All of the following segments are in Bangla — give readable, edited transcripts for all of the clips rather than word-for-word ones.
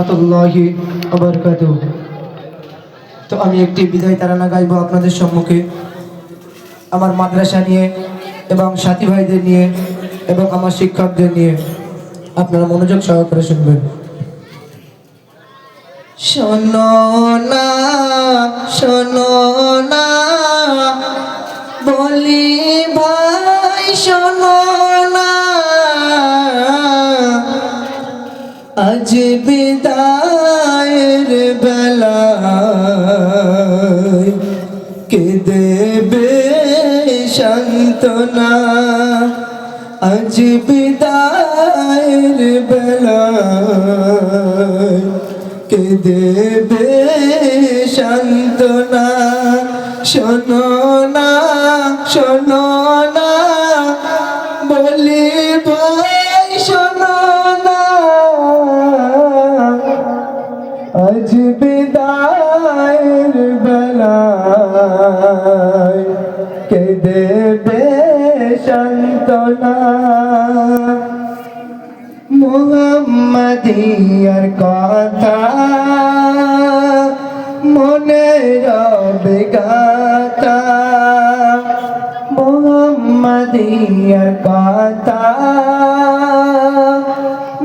রাহমাতুল্লাহি ওয়া বারাকাতুহু। তো আমি একটি বিদায় তারানা গাইবো আপনাদের সম্মুখে আমার মাদ্রাসা নিয়ে এবং সাথী ভাইদের নিয়ে এবং আমার শিক্ষকদের নিয়ে। আপনারা মনোযোগ সহকারে শুনবেন। শোনো না, শোনো না বলি ভাই, শোনো না আজ বিদায়ের বেলায় কে দেবে সান্ত্বনা। আজ বিদায়ের বেলায় কে দেবে সান্ত্বনা। শোনো না, শোনো না বলি ভাই, শোনো না আজ বিদায়ের বেলায় কে দেবে সান্ত্বনা। মুহাম্মাদিয়ার কথা মনে রবে গাথা, মুহাম্মাদিয়ার কথা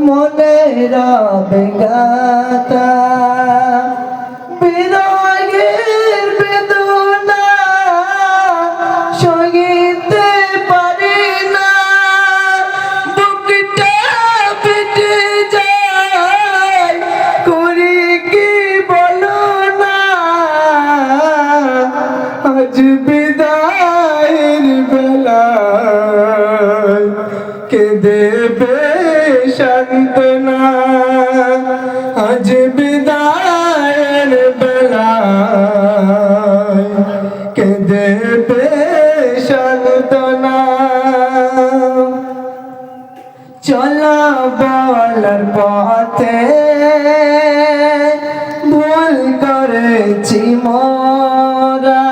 মনে রবে গাথা। বিরহের বেদনা সহিতে পারি না, বুকটা ফেটে যায় করি কি বলো না। আজ বিদায়ের বেলায় কে দেবে সান্ত্বনা। আজ বিদায়ের বেলায় কে দেবে সান্ত্বনা। চলা বলার পথে ভুল করেছি মোরা,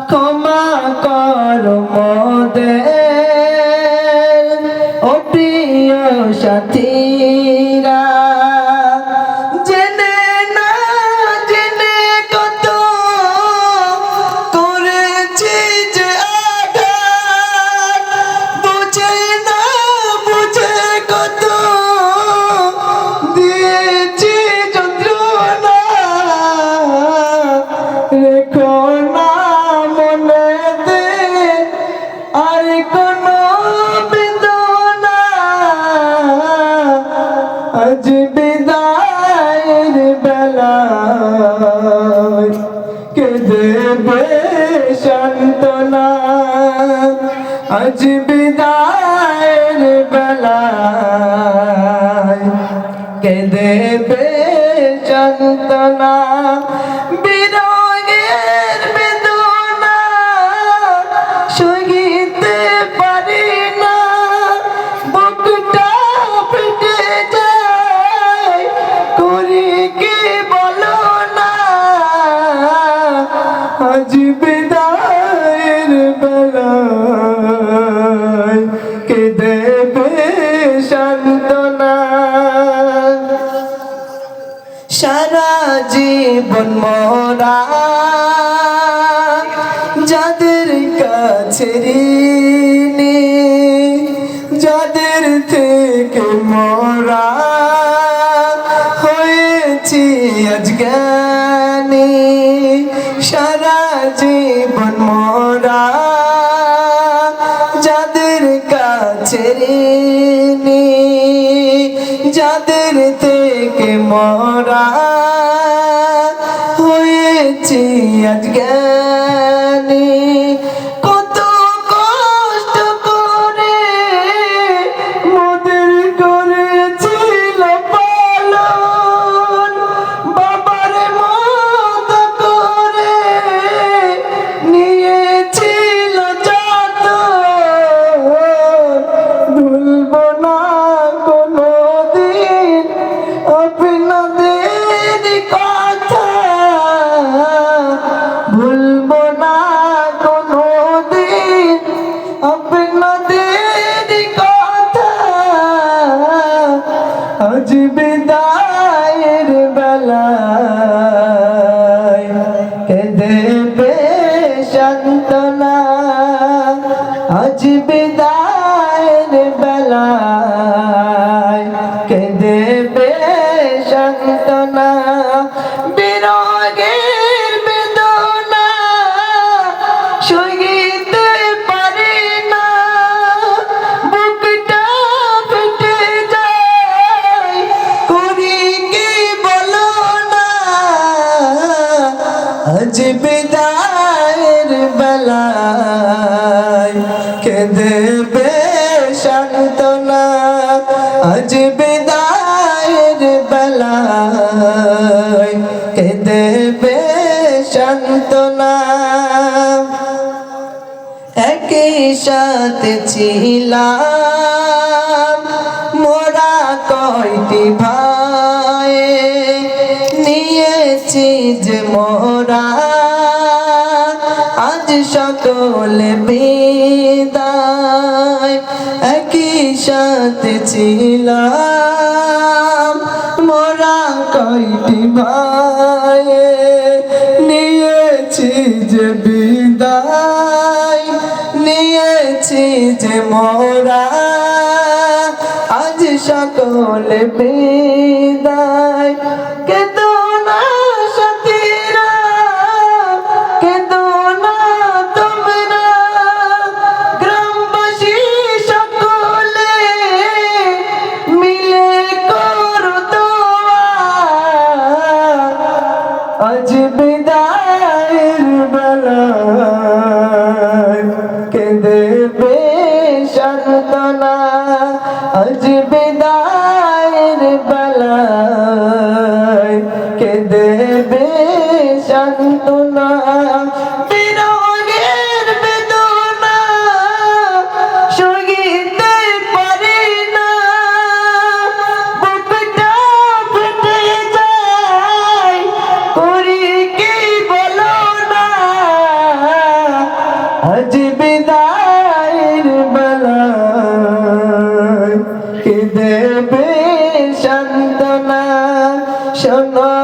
ক্ষমা করো মোদের ও প্রিয় সাথীরা। জেনে না জেনে কত করেছি যে আঘাত, বুঝে না বুঝে কত দিয়েছি যন্ত্রণা। রেখো না মনেতে আর কোনো বেদনা। আজ বিদায়ের বেলায় কে দেবে সান্ত্বনা। আজ বিদায়ের বেলায় কে দেবে সান্ত্বনা। বিরহের বেদনা সহিতে পারি না, বুকটা ফেটে যায় করি কি বলো না। আজ বিদায়ের বেলায় কে দেবে সান্ত্বনা। সারা জীবন মোরা যাদের কাছে ঋণী, যাদের থেকে মোরা হয়েছি আজ জ্ঞানী। সারা জীবন মোরা যাদের কাছে ঋণী, যাদের থেকে মোরা হয়েছি আজ জ্ঞানী। কত কষ্ট করে মোদের করেছিল পালন, বাবার মত করে নিয়েছিল যতন। ভুলবো না কোনোদিন আপনাদের কথা, ভুলবো না দেবে সান্ত্বনা বিরহের বেদনা সইতে পারি না বুকটা ফেটে যায় করি কি বলো না আজ বিদায়ের বেলায় কে দেবে সান্ত্বনা আজ বিদায়ের বেলায় কে দেবে সান্ত্বনা একই সাথে ছিলাম মোরা কয়টি ভাই নিয়েছি যে মোরা আজ সকলে বিদায় একই সাথে ছিলাম মোরা কয়টি ভাই নিয়েছি যে বিদায় নিয়েছি যে মোরা আজ সকলে বিদায় কেঁদো না সাথীরা কেঁদো না তোমরা গ্রামবাসী সকলে মিলে করো দোয়া আজ বিদায়ের বেলায় কে দেবে সান্ত্বনা আজ বিদায়ের বেলায় কে দেবে সান্ত্বনা বিরহের বেদনা সইতে পারি না বুকটা ফেটে যায় করি কি বলো না আজ বিদায়ের বেলায় কে দেবে সান্ত্বনা শোনো